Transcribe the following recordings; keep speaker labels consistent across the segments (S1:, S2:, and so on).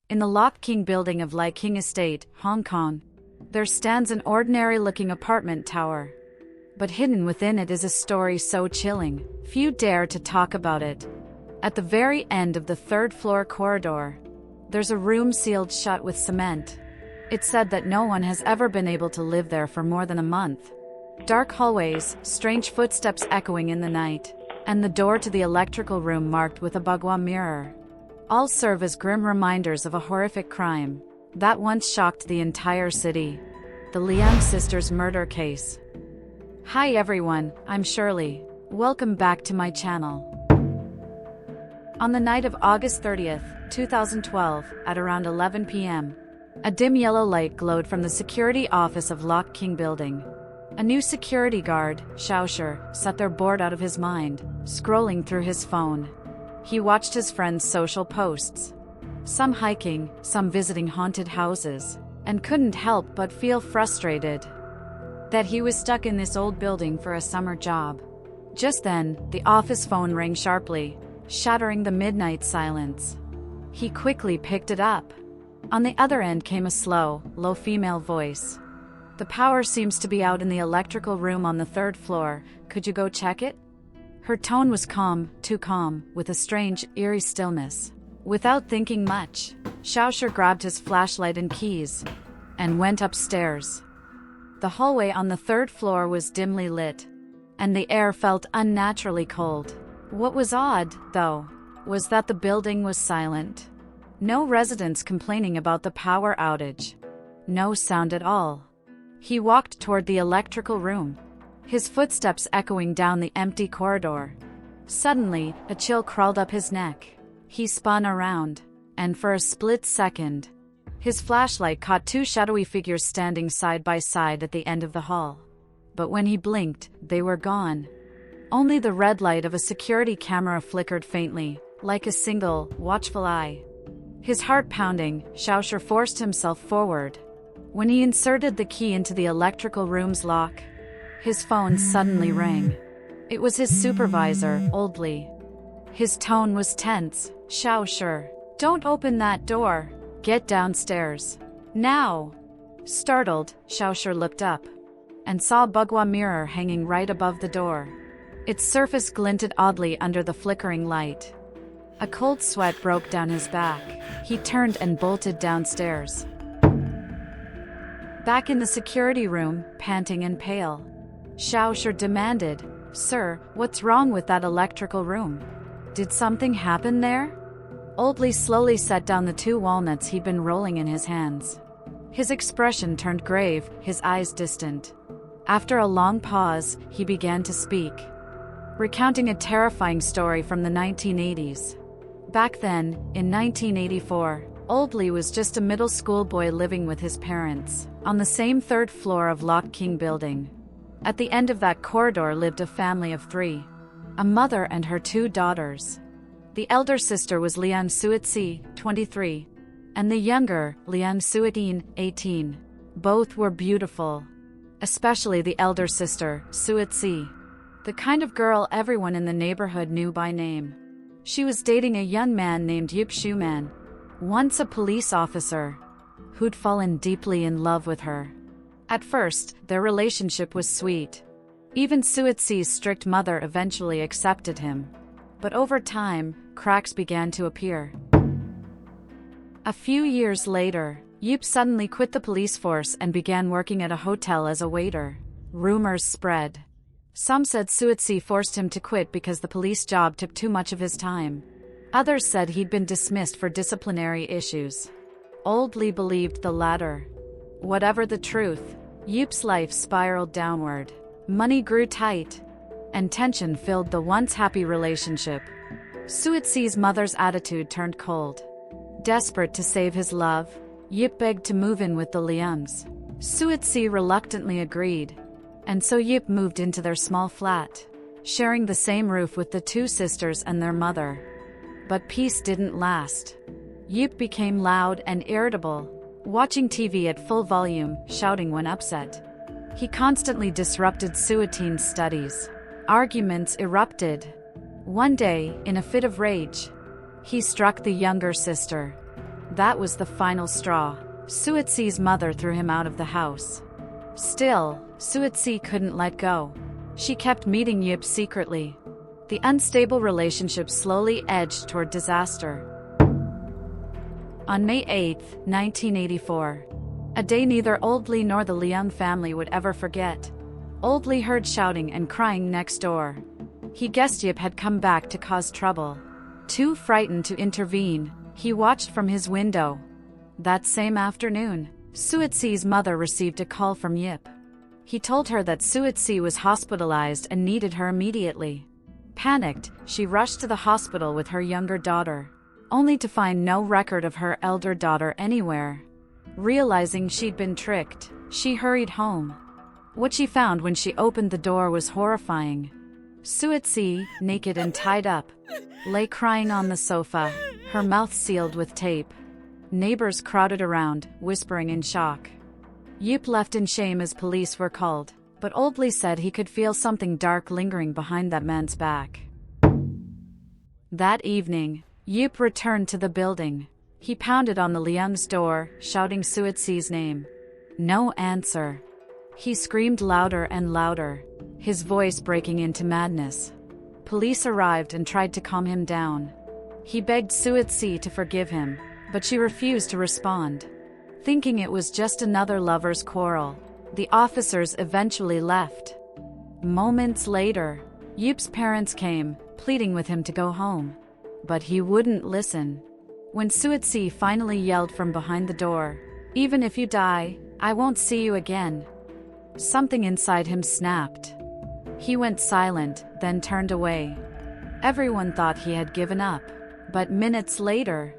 S1: In the Lock King building of Liang Estate, Hong Kong, there stands an ordinary-looking apartment tower. But hidden within it is a story so chilling, few dare to talk about it. At the very end of the third-floor corridor, there's a room sealed shut with cement. It's said that no one has ever been able to live there for more than a month. Dark hallways, strange footsteps echoing in the night, and the door to the electrical room marked with a bagua mirror. All serve as grim reminders of a horrific crime that once shocked the entire city. The Liang sisters' murder case. Hi everyone, I'm Shirley. Welcome back to my channel. On the night of August 30th, 2012, at around 11 p.m., a dim yellow light glowed from the security office of Lock King building. A new security guard, Shirley, sat there bored out of his mind, scrolling through his phone. He watched his friends' social posts. Some hiking, some visiting haunted houses, and couldn't help but feel frustrated that he was stuck in this old building for a summer job. Just then, the office phone rang sharply, shattering the midnight silence. He quickly picked it up. On the other end came a slow, low female voice. "The power seems to be out in the electrical room on the third floor. Could you go check it?" Her tone was calm, too calm, with a strange, eerie stillness. Without thinking much, Shirley grabbed his flashlight and keys and went upstairs. The hallway on the third floor was dimly lit, and the air felt unnaturally cold. What was odd, though, was that the building was silent. No residents complaining about the power outage. No sound at all. He walked toward the electrical room, his footsteps echoing down the empty corridor. Suddenly, a chill crawled up his neck. He spun around, and for a split second, his flashlight caught two shadowy figures standing side by side at the end of the hall. But when he blinked, they were gone. Only the red light of a security camera flickered faintly, like a single, watchful eye. His heart pounding, Shirley forced himself forward. When he inserted the key into the electrical room's lock, his phone suddenly rang. It was his supervisor, Oldley. His tone was tense. "Shirley, don't open that door. Get downstairs. Now." Startled, Shirley looked up and saw a bagua mirror hanging right above the door. Its surface glinted oddly under the flickering light. A cold sweat broke down his back. He turned and bolted downstairs. Back in the security room, panting and pale, Shirley demanded, "Sir, what's wrong with that electrical room? Did something happen there?" Oldley slowly set down the two walnuts he'd been rolling in his hands. His expression turned grave, his eyes distant. After a long pause, he began to speak, recounting a terrifying story from the 1980s. Back then, in 1984, Oldley was just a middle school boy living with his parents, on the same third floor of Lock King building. At the end of that corridor lived a family of three, a mother and her two daughters. The elder sister was Liang, 23, and the younger, Liang, 18. Both were beautiful. Especially the elder sister, Suitsi, the kind of girl everyone in the neighborhood knew by name. She was dating a young man named Yip Shuman, once a police officer, who'd fallen deeply in love with her. At first, their relationship was sweet. Even Suitsi's strict mother eventually accepted him. But over time, cracks began to appear. A few years later, Yip suddenly quit the police force and began working at a hotel as a waiter. Rumors spread. Some said Suitsi forced him to quit because the police job took too much of his time. Others said he'd been dismissed for disciplinary issues. Oldley believed the latter. Whatever the truth, Yip's life spiraled downward. Money grew tight, and tension filled the once happy relationship. Suitsi's mother's attitude turned cold. Desperate to save his love, Yip begged to move in with the Liangs. Suitsi reluctantly agreed, and so Yip moved into their small flat, sharing the same roof with the two sisters and their mother. But peace didn't last. Yip became loud and irritable, watching TV at full volume, shouting when upset. He constantly disrupted Suitin's studies. Arguments erupted. One day, in a fit of rage, he struck the younger sister. That was the final straw. Suitsi's mother threw him out of the house. Still, Suitsi couldn't let go. She kept meeting Yip secretly. The unstable relationship slowly edged toward disaster. On May 8, 1984, a day neither Old Li nor the Liang family would ever forget, Old Li heard shouting and crying next door. He guessed Yip had come back to cause trouble. Too frightened to intervene, he watched from his window. That same afternoon, Suitsi's mother received a call from Yip. He told her that Suitsi was hospitalized and needed her immediately. Panicked, she rushed to the hospital with her younger daughter, only to find no record of her elder daughter anywhere. Realizing she'd been tricked, she hurried home. What she found when she opened the door was horrifying. Suitsi, naked and tied up, lay crying on the sofa, her mouth sealed with tape. Neighbors crowded around, whispering in shock. Yip left in shame as police were called, but Old Li said he could feel something dark lingering behind that man's back. That evening, Yip returned to the building. He pounded on the Liang's door, shouting Suitsi's name. No answer. He screamed louder and louder, his voice breaking into madness. Police arrived and tried to calm him down. He begged Suitsi to forgive him, but she refused to respond. Thinking it was just another lover's quarrel, the officers eventually left. Moments later, Yip's parents came, pleading with him to go home. But he wouldn't listen. When Suitsi finally yelled from behind the door, "Even if you die, I won't see you again," something inside him snapped. He went silent, then turned away. Everyone thought he had given up. But minutes later,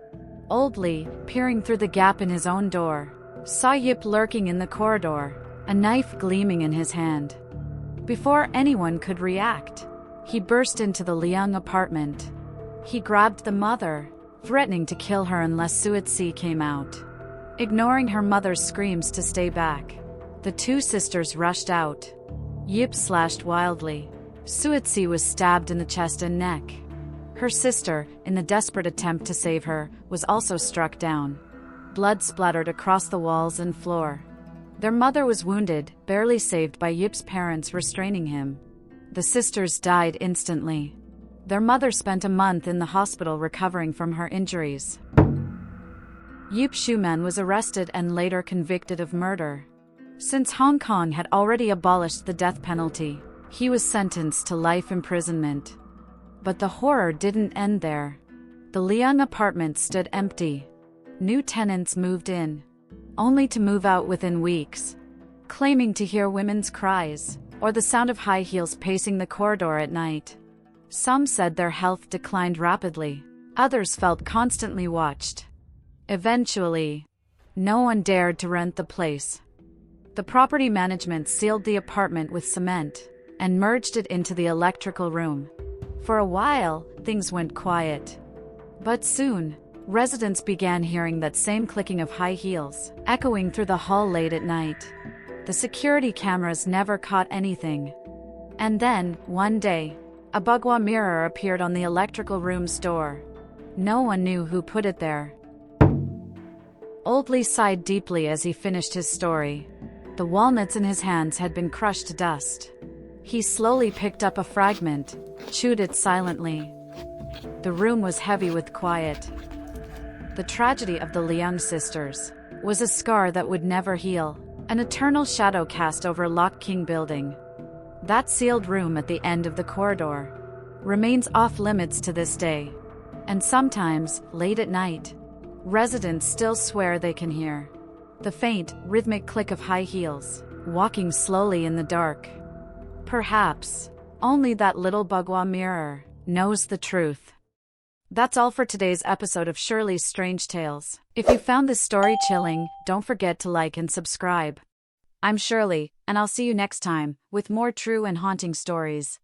S1: Old Li, peering through the gap in his own door, saw Yip lurking in the corridor, a knife gleaming in his hand. Before anyone could react, he burst into the Liang apartment. He grabbed the mother, threatening to kill her unless Suitsi came out. Ignoring her mother's screams to stay back, the two sisters rushed out. Yip slashed wildly. Suitsi was stabbed in the chest and neck. Her sister, in the desperate attempt to save her, was also struck down. Blood splattered across the walls and floor. Their mother was wounded, barely saved by Yip's parents restraining him. The sisters died instantly. Their mother spent a month in the hospital recovering from her injuries. Yip Shuman was arrested and later convicted of murder. Since Hong Kong had already abolished the death penalty, he was sentenced to life imprisonment. But the horror didn't end there. The Liang apartment stood empty. New tenants moved in, only to move out within weeks, claiming to hear women's cries or the sound of high heels pacing the corridor at night. Some said their health declined rapidly. Others felt constantly watched. Eventually, no one dared to rent the place. The property management sealed the apartment with cement and merged it into the electrical room. For a while, things went quiet. But soon, residents began hearing that same clicking of high heels, echoing through the hall late at night. The security cameras never caught anything. And then, one day, a bagua mirror appeared on the electrical room's door. No one knew who put it there. Old Li sighed deeply as he finished his story. The walnuts in his hands had been crushed to dust. He slowly picked up a fragment, chewed it silently. The room was heavy with quiet. The tragedy of the Liang sisters was a scar that would never heal, an eternal shadow cast over Lock King Building. That sealed room at the end of the corridor remains off limits to this day. And sometimes, late at night, residents still swear they can hear the faint, rhythmic click of high heels, walking slowly in the dark. Perhaps only that little bagua mirror knows the truth. That's all for today's episode of Shirley's Strange Tales. If you found this story chilling, don't forget to like and subscribe. I'm Shirley, and I'll see you next time with more true and haunting stories.